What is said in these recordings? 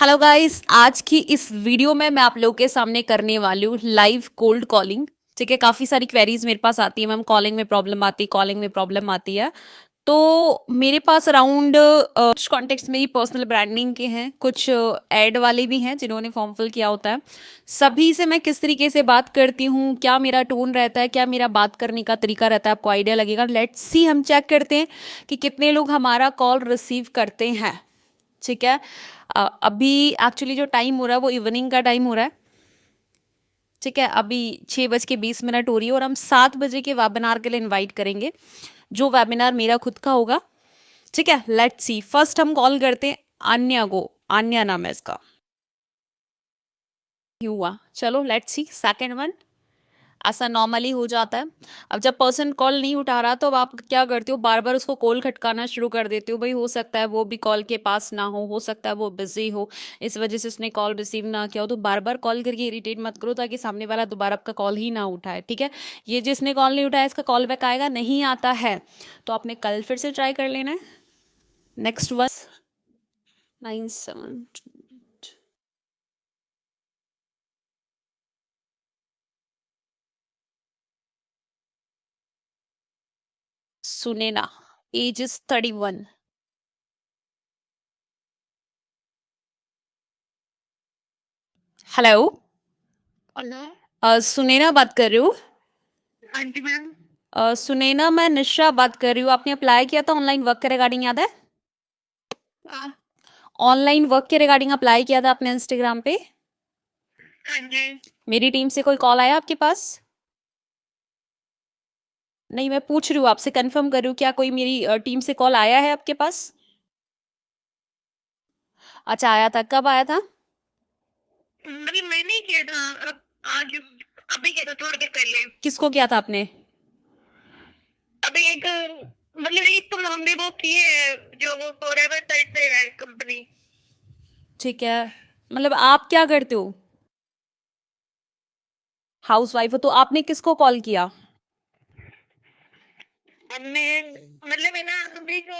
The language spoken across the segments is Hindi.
हेलो गाइस, आज की इस वीडियो में मैं आप लोगों के सामने करने वाली हूँ लाइव कोल्ड कॉलिंग। ठीक है, काफ़ी सारी क्वेरीज मेरे पास आती है मैम, कॉलिंग में प्रॉब्लम आती है, कॉलिंग में प्रॉब्लम आती है। तो मेरे पास अराउंड कुछ कॉन्टेक्ट्स मेरी पर्सनल ब्रांडिंग के हैं, कुछ एड वाले भी हैं जिन्होंने फॉर्म फिल किया होता है। सभी से मैं किस तरीके से बात करती हूँ, क्या मेरा टोन रहता है, क्या मेरा बात करने का तरीका रहता है, आपको आइडिया लगेगा। लेट्स सी, हम चेक करते हैं कि कितने लोग हमारा कॉल रिसीव करते हैं। ठीक है। अभी एक्चुअली जो टाइम हो रहा है वो इवनिंग का टाइम हो रहा है। ठीक है, अभी 6:20 हो रही है और हम 7 बजे के वेबिनार के लिए इनवाइट करेंगे, जो वेबिनार मेरा खुद का होगा। ठीक है, लेट्स सी। फर्स्ट हम कॉल करते हैं आन्या को। आन्या नाम है इसका। हुआ, चलो लेट्स सी सेकेंड वन। ऐसा नॉर्मली हो जाता है। अब जब पर्सन कॉल नहीं उठा रहा तो अब आप क्या करते हो, बार बार उसको कॉल खटकाना शुरू कर देते हो। भाई हो सकता है वो भी कॉल के पास ना हो सकता है वो बिजी हो, इस वजह से उसने कॉल रिसीव ना किया हो। तो बार बार कॉल करके इरिटेट मत करो ताकि सामने वाला दोबारा आपका कॉल ही ना उठाए। ठीक है, ये जिसने कॉल नहीं उठाया इसका कॉल बैक आएगा, नहीं आता है तो आपने कल फिर से ट्राई कर लेना है। Next one 97। Sunaina, age is 31। Hello. Hello. Sunaina बात कर रही हूँ। हाँ जी मैम। सुनैना, मैं निशा बात कर रही हूँ। आपने अप्लाई किया था ऑनलाइन वर्क के रिगार्डिंग, याद है? हाँ ऑनलाइन वर्क के रिगार्डिंग अप्लाई किया था आपने इंस्टाग्राम पे। हाँ जी। मेरी टीम से कोई कॉल आया आपके पास? नहीं, मैं पूछ रही हूँ आपसे, कंफर्म कर रही हूँ, क्या कोई मेरी टीम से कॉल आया है आपके पास? अच्छा, आया था, कब आया था? मतलब मैंने ही किया था। अब आज अभी किया था थोड़ी देर पहले। किसको किया था आपने? अभी एक मतलब एक तो हमने वो किए है जो वो फॉरएवर साइड से है कंपनी। ठीक है, मतलब आप क्या करते हो? हाउस वाइफ हो, तो आपने किसको कॉल किया? हमने मतलब है ना अभी जो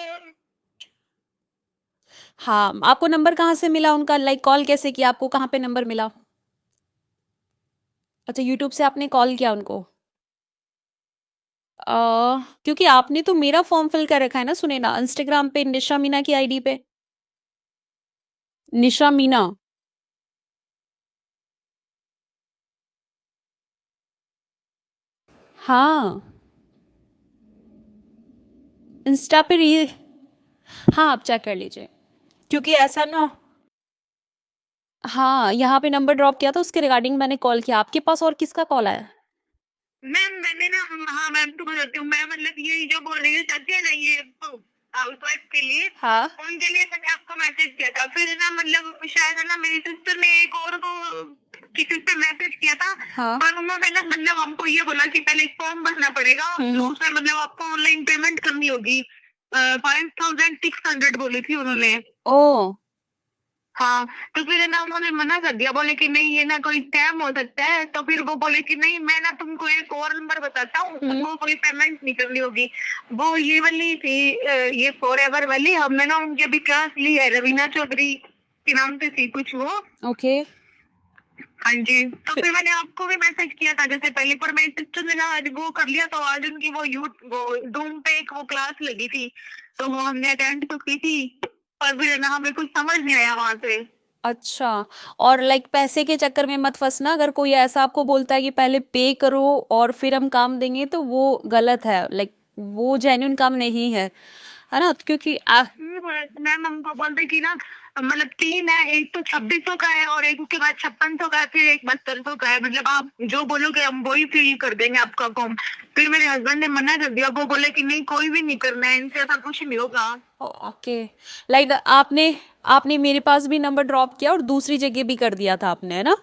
हाँ, आपको नंबर कहाँ से मिला उनका? लाइक कॉल कैसे किया, आपको कहाँ पे नंबर मिला? अच्छा, यूट्यूब से आपने कॉल किया उनको। क्योंकि आपने तो मेरा फॉर्म फिल कर रखा है ना, सुने ना, इंस्टाग्राम पे निशा मीना की आईडी पे। निशा मीना। हाँ, इंस्टा पे री हाँ, आप चेक कर लीजिए, क्योंकि ऐसा ना। हाँ, यहाँ पे नंबर ड्रॉप किया था, उसके रिगार्डिंग मैंने कॉल किया। आपके पास और किसका कॉल आया? मैम मैंने ना हाँ मैम तो बताती हूँ मैं मतलब ये जो बोल रही है चाहती है ना ये हाउस वाइफ के लिए हाँ। उनके लिए मैंने आपको मैसेज किया था। फिर ना मतलब शायद है ना मेरी सिस्टर ने एक और को किसी पे मैसेज किया था। हाँ। पर उन्होंने ना मतलब हमको ये बोला कि पहले एक फॉर्म भरना पड़ेगा उसमें मतलब आपको ऑनलाइन पेमेंट करनी होगी। 5600 बोली थी उन्होंने। ओ। हाँ तो फिर है ना उन्होंने मना कर दिया, बोले कि नहीं ये ना कोई स्कैम हो सकता है। तो फिर वो बोले कि नहीं मैं ना तुमको एक और नंबर बताता हूँ वो कोई पेमेंट नहीं करनी होगी। वो ये वाली थी ये फॉरएवर वाली। हमने ना उनकी अभी क्लास ली है, रवीना चौधरी के नाम से थी कुछ वो। ओके। हाँ जी तो फिर मैंने आपको भी मैसेज किया था जैसे पहले, पर मेरी सिस्टर ने ना आज वो कर लिया। तो आज उनकी वो जूम पे एक वो क्लास लगी थी तो वो हमने अटेंड तो की थी। पर फिर ना हमें कुछ समझ नहीं आया वहां से। अच्छा, और लाइक पैसे के चक्कर में मत फंसना। अगर कोई ऐसा आपको बोलता है कि पहले पे करो और फिर हम काम देंगे, तो वो गलत है। लाइक वो जेन्युइन काम नहीं है ना, क्योंकि मैम हमको बोलते कि ना मतलब तीन है, एक तो 2600 का है और एक उसके बाद 5600 का है, फिर एक 7200 का है। मतलब आप जो बोलोगे हम वही फ्री कर देंगे आपका फॉर्म। फिर मेरे हस्बैंड ने मना कर दिया, वो बोले कि नहीं कोई भी नहीं करना है, इनसे ऐसा कुछ नहीं होगा। ओके, लाइक आपने आपने मेरे पास भी नंबर ड्रॉप किया और दूसरी जगह भी कर दिया था आपने, है ना?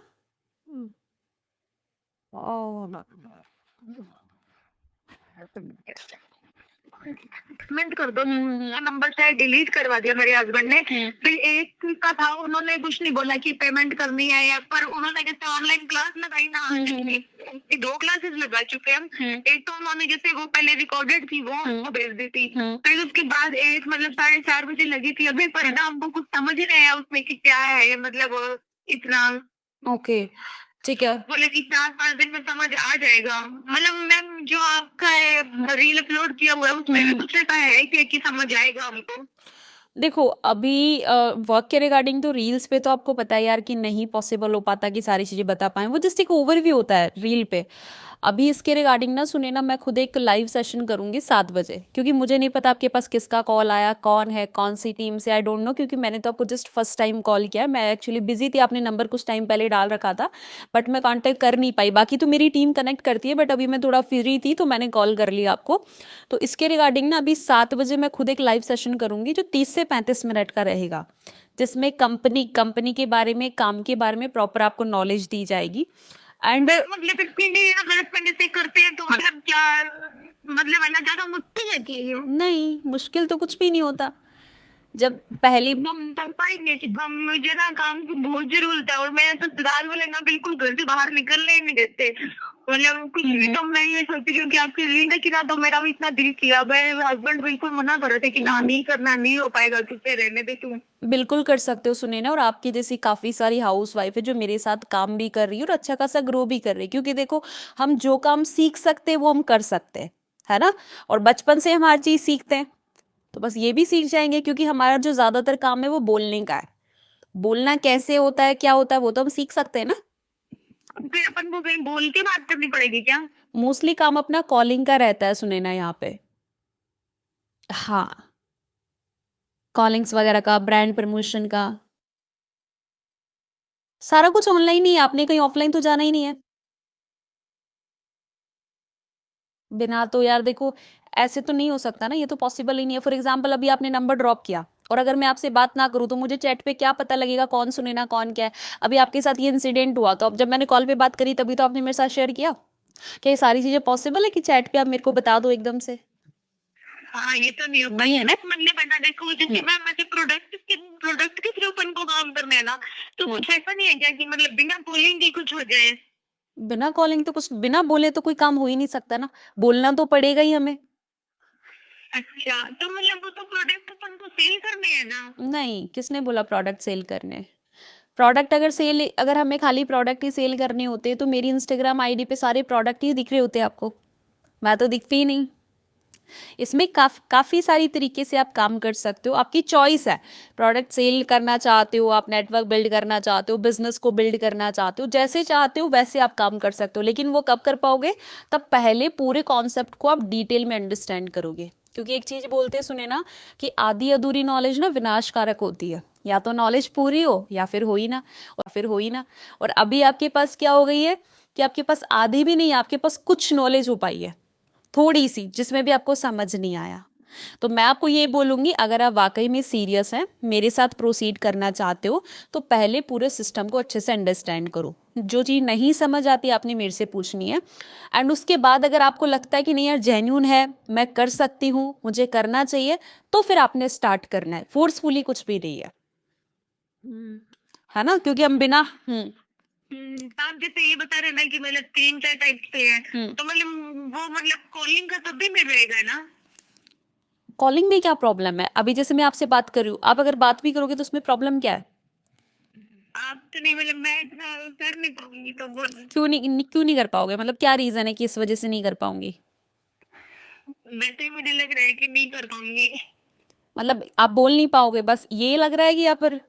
पेमेंट कर दो, नंबर से डिलीट करवा दिया मेरे हस्बैंड ने। फिर एक का था, उन्होंने कुछ नहीं बोला कि पेमेंट करनी है, या पर उन्होंने जैसे ऑनलाइन क्लास लगाई ना, दो क्लासेस लगा चुके हैं। एक तो उन्होंने जैसे वो पहले रिकॉर्डेड थी, वो भेज दी थी। फिर उसके बाद एक मतलब 4:30 बजे लगी थी, अभी पर ना हमको कुछ समझ ही नहीं आया उसमें कि क्या है ये, मतलब इतना ओके, ठीक है। बोले कि 4-5 दिन में समझ आ जाएगा। मतलब मैम जो आपका रील अपलोड किया हुआ है उसमें भी कुछ ऐसा है कि समझ आएगा हमको? देखो अभी वर्क के रिगार्डिंग तो रील्स पे तो आपको पता है यार कि नहीं पॉसिबल हो पाता कि सारी चीज़ें बता पाएँ, वो जस्ट एक ओवरव्यू होता है रील पे। अभी इसके रिगार्डिंग ना सुने ना, मैं खुद एक लाइव सेशन करूंगी 7 बजे, क्योंकि मुझे नहीं पता आपके पास किसका कॉल आया, कौन है, कौन सी टीम से, आई डोंट नो, क्योंकि मैंने तो आपको जस्ट फर्स्ट टाइम कॉल किया है। मैं एक्चुअली बिजी थी, आपने नंबर कुछ टाइम पहले डाल रखा था बट मैं कांटेक्ट कर नहीं पाई। बाकी तो मेरी टीम कनेक्ट करती है बट अभी मैं थोड़ा फ्री थी तो मैंने कॉल कर लिया आपको। तो इसके रिगार्डिंग ना अभी 7 बजे मैं खुद एक लाइव सेशन करूंगी जो 30 से 35 मिनट का रहेगा, जिसमें कंपनी के बारे में, काम के बारे में प्रॉपर आपको नॉलेज दी जाएगी। एंड मतलब अगर से करते हैं तो मतलब क्या, मतलब है ना, ज्यादा मुश्किल है कि ये? नहीं, मुश्किल तो कुछ भी नहीं होता। जब पहली हम कर पाएंगे कि हम, मुझे ना काम की बहुत जरूरत है, और मैं तो ससुराल वाले ना बिल्कुल घर से बाहर निकलने ही नहीं देते। मतलब कुछ भी, तो मैं ये सोचती हूँ कि आपकी रील देखी ना, तो मेरा भी इतना दिल किया, मेरे हस्बैंड बिल्कुल मना कर रहे थे कि ना नहीं करना, नहीं हो पाएगा, तुझसे रहने दे तू। बिल्कुल कर सकते हो सुनैना, और आपकी जैसी काफ़ी सारी हाउस वाइफ है जो मेरे साथ काम भी कर रही है और अच्छा खासा ग्रो भी कर रही है, क्योंकि देखो हम जो काम सीख सकते हैं वो हम कर सकते हैं, है ना। और बचपन से हम हर चीज़ सीखते हैं तो बस ये भी सीख जाएंगे, क्योंकि हमारा जो ज़्यादातर काम है वो बोलने का है। बोलना कैसे होता है, क्या होता है, वो तो हम सीख सकते हैं ना। फिर अपन को कहीं बोल के बात करनी पड़ेगी क्या? मोस्टली काम अपना कॉलिंग का रहता है सुनैना यहाँ पे। हाँ, कॉलिंग्स वगैरह का, ब्रांड प्रमोशन का, सारा कुछ ऑनलाइन ही है, आपने कहीं ऑफलाइन तो जाना ही नहीं है। बिना तो यार देखो ऐसे तो नहीं हो सकता ना, ये तो पॉसिबल ही नहीं है। फॉर एग्जाम्पल अभी आपने नंबर ड्रॉप किया और अगर मैं आपसे बात ना करूं तो मुझे चैट पे क्या पता लगेगा कौन सुनेना कौन क्या है। अभी आपके साथ ये इंसिडेंट हुआ तो अब जब मैंने कॉल पे बात करी तभी तो आपने मेरे साथ शेयर किया। क्या ये सारी चीजें पॉसिबल है कि चैट पे आप मेरे को बता दो एकदम से? हाँ, ये तो नहीं होता ही है ना। मतलब बता देखो, जैसे मैं प्रोडक्ट के थ्रू अपन को काम करना है ना, तो कुछ ऐसा नहीं है क्या कि मतलब बिना बोलिंग के कुछ हो जाए? बिना कॉलिंग तो कुछ, बिना बोले तो कोई काम हो ही नहीं सकता ना, बोलना तो पड़ेगा ही हमें। अच्छा, तो मतलब वो तो प्रोडक्ट अपन को सेल करने हैं ना? नहीं, किसने बोला प्रोडक्ट सेल करने? प्रोडक्ट अगर सेल, अगर हमें खाली प्रोडक्ट ही सेल करने होते तो मेरी इंस्टाग्राम आईडी पे सारे प्रोडक्ट ही दिख रहे होते आपको। मैं तो दिखती ही नहीं। इसमें काफ़ी सारी तरीके से आप काम कर सकते हो, आपकी चॉइस है। प्रोडक्ट सेल करना चाहते हो आप, नेटवर्क बिल्ड करना चाहते हो, बिजनेस को बिल्ड करना चाहते हो, जैसे चाहते हो वैसे आप काम कर सकते हो। लेकिन वो कब कर पाओगे? तब पहले पूरे कॉन्सेप्ट को आप डिटेल में अंडरस्टैंड करोगे। क्योंकि एक चीज़ बोलते सुने ना कि आधी अधूरी नॉलेज ना विनाशकारक होती है। या तो नॉलेज पूरी हो या फिर हो ही ना, और फिर हो ही ना। और अभी आपके पास क्या हो गई है कि आपके पास आधी भी नहीं, आपके पास कुछ नॉलेज हो पाई है, थोड़ी सी, जिसमें भी आपको समझ नहीं आया। तो मैं आपको ये बोलूंगी, अगर आप वाकई में सीरियस हैं, मेरे साथ प्रोसीड करना चाहते हो, तो पहले पूरे सिस्टम को अच्छे से अंडरस्टैंड करो। जो चीज़ नहीं समझ आती आपने मेरे से पूछनी है। एंड उसके बाद अगर आपको लगता है कि नहीं यार जेन्यून है, मैं कर सकती हूँ, मुझे करना चाहिए, तो फिर आपने स्टार्ट करना है। फोर्सफुली कुछ भी नहीं है, है ना, क्योंकि हम बिना आप जैसे ये बता रहे ना कि मतलब 3-4 टाइप से है, तो मतलब वो मतलब कॉलिंग का तब भी मिल रहेगा ना? कॉलिंग में क्या प्रॉब्लम है? अभी जैसे मैं आपसे बात कर रही हूँ, आप अगर बात भी करोगे तो उसमें प्रॉब्लम क्या है? आप तो नहीं, मतलब मैं इतना कर नहीं पाऊंगी तो वो, क्यों नहीं कर पाओगे? मतलब क्या रीजन है कि इस वजह से नहीं कर पाऊंगी? वैसे ही मुझे लग रहा है कि नहीं कर पाऊंगी। मतलब आप बोल नहीं पाओगे, बस ये लग रहा है कि यहाँ पर?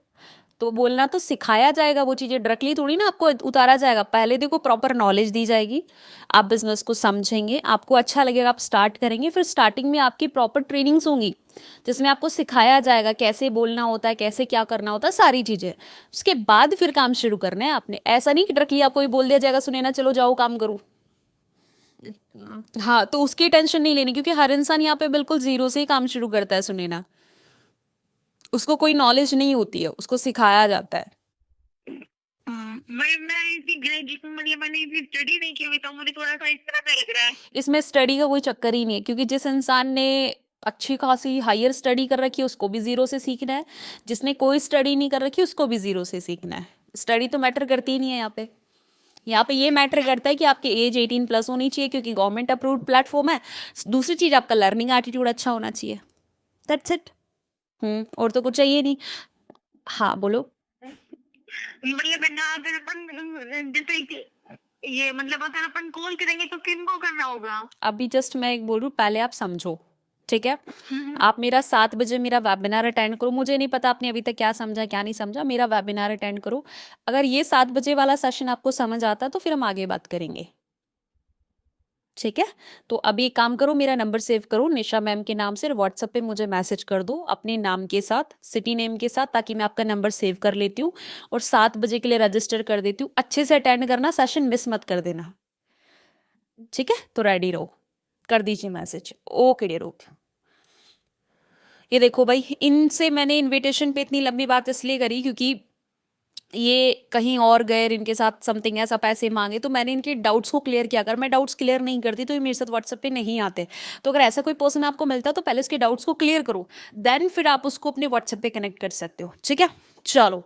तो बोलना तो सिखाया जाएगा, वो चीज़ें डायरेक्टली थोड़ी ना आपको उतारा जाएगा। पहले देखो प्रॉपर नॉलेज दी जाएगी, आप बिजनेस को समझेंगे, आपको अच्छा लगेगा, आप स्टार्ट करेंगे। फिर स्टार्टिंग में आपकी प्रॉपर ट्रेनिंग्स होंगी जिसमें आपको सिखाया जाएगा कैसे बोलना होता है, कैसे क्या करना होता है, सारी चीज़ें। उसके बाद फिर काम शुरू करना है आपने। ऐसा नहीं कि डायरेक्टली आपको ही बोल दिया जाएगा सुने ना चलो जाओ काम करो। हाँ, तो उसकी टेंशन नहीं लेनी, क्योंकि हर इंसान यहाँ पे बिल्कुल जीरो से ही काम शुरू करता है सुने ना। उसको कोई नॉलेज नहीं होती है, उसको सिखाया जाता है। मैं इसी ग्रेजुएशन, मतलब मैंने इतनी स्टडी नहीं की हुई, तो मुझे थोड़ा सा इस तरह का लग रहा है। इसमें स्टडी का कोई चक्कर ही नहीं है, क्योंकि जिस इंसान ने अच्छी खासी हायर स्टडी कर रखी है उसको भी ज़ीरो से सीखना है, जिसने कोई स्टडी नहीं कर रखी उसको भी ज़ीरो से सीखना है। स्टडी तो मैटर करती ही नहीं है यहाँ पे। यहाँ पे ये मैटर करता है कि आपकी एज 18+ होनी चाहिए, क्योंकि गवर्नमेंट अप्रूव्ड प्लेटफॉर्म है। दूसरी चीज़, आपका लर्निंग एटीट्यूड अच्छा होना चाहिए। That's it. और तो कुछ चाहिए नहीं। हाँ बोलो। मतलब है ना, अगर अपन जैसे कि ये मतलब अगर अपन कॉल करेंगे तो किनको करना होगा? अभी जस्ट मैं एक बोल रही हूँ, पहले आप समझो, ठीक है। हम्म, आप मेरा 7 बजे मेरा वेबिनार अटेंड करो। मुझे नहीं पता आपने अभी तक क्या समझा क्या नहीं समझा, मेरा वेबिनार अटेंड करो। अगर ये 7 बजे वाला सेशन आपको समझ आता है तो फिर हम आगे बात करेंगे, ठीक है। तो अभी एक काम करो, मेरा नंबर सेव करो, निशा मैम के नाम से व्हाट्सएप पे मुझे मैसेज कर दो अपने नाम के साथ, सिटी नेम के साथ, ताकि मैं आपका नंबर सेव कर लेती हूँ और 7 बजे के लिए रजिस्टर कर देती हूँ। अच्छे से अटेंड करना, सेशन मिस मत कर देना, ठीक है। तो रेडी रहो, कर दीजिए मैसेज। Okay dear, okay. ये देखो भाई, इनसे मैंने इनविटेशन पे इतनी लंबी बात इसलिए करी क्योंकि ये कहीं और गए, इनके साथ समथिंग ऐसा पैसे मांगे, तो मैंने इनके डाउट्स को क्लियर किया। अगर मैं डाउट्स क्लियर नहीं करती तो ये मेरे साथ व्हाट्सएप पे नहीं आते। तो अगर ऐसा कोई पर्सन आपको मिलता तो पहले उसके डाउट्स को क्लियर करो, देन फिर आप उसको अपने व्हाट्सएप पे कनेक्ट कर सकते हो, ठीक है। चलो